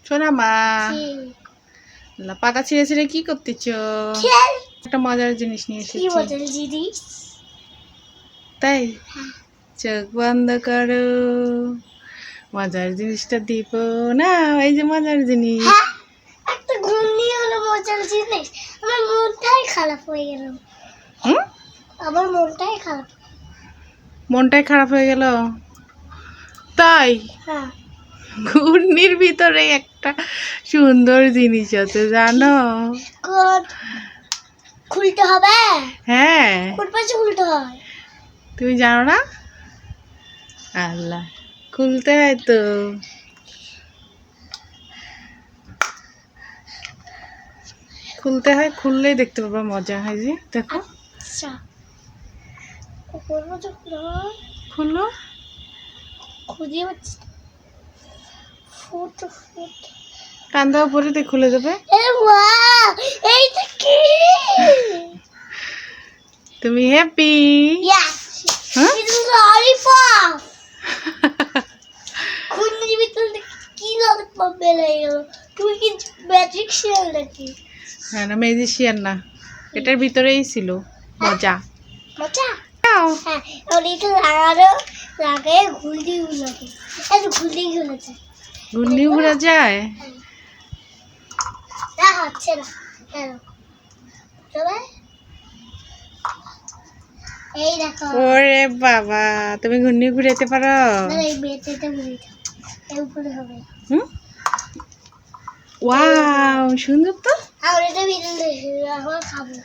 সোনা মা পাতা ছিঁড়ে ছিঁড়ে কি করতেছ? একটা মজার জিনিস নিয়ে এসেছি। তাই চোখ বন্ধ করো, মজার জিনিসটা দিব না। এই যে মজার জিনিস। একটা ঘূর্ণি হলো মজার জিনিস। আমার মনটাই খারাপ হয়ে গেল। আমার মনটাই খারাপ হয়ে গেল তাই? হ্যাঁ। ঘূর্ণির ভিতরে একটা সুন্দর জিনিস আছে জানো? খুলতে হবে? হ্যাঁ। কোন পাশে খুলতে হয়? তুমি জানো না? আল্লাহ, খুলতে হয় তো। খুলতে হয়, খুললেই দেখতে পাবা মজা হয়। যে দেখো। আচ্ছা, খুলো। খুঁজে পাচ্ছি। ফুট কান্দা উপরে দিয়ে খুলে যাবে। এইটা কি? তুমি হ্যাপি? হ্যাঁ, ললিপপ। খুঁজে ভিতরে কি ললিপপ বেরিয়ে গেল? তুই কি ম্যাজিশিয়ান নাকি? হ্যাঁ, না ম্যাজিশিয়ান না, এটার ভিতরেই ছিল মজা। মজা? হ্যাঁ, ওইটা লাগায় ঘুরলি ঘুরাতে। ঘূর্ণি ঘুরা যায়? না, হচ্ছে না। এই দেখো। ওরে বাবা, তুমি ঘূর্ণি ঘুরাইতে পারো? এই বেতেটা ঘুরাইতে এই উপরে হবে। ওয়াও, সুন্দর তো। আর এটা ভিতরে এখন খাবো।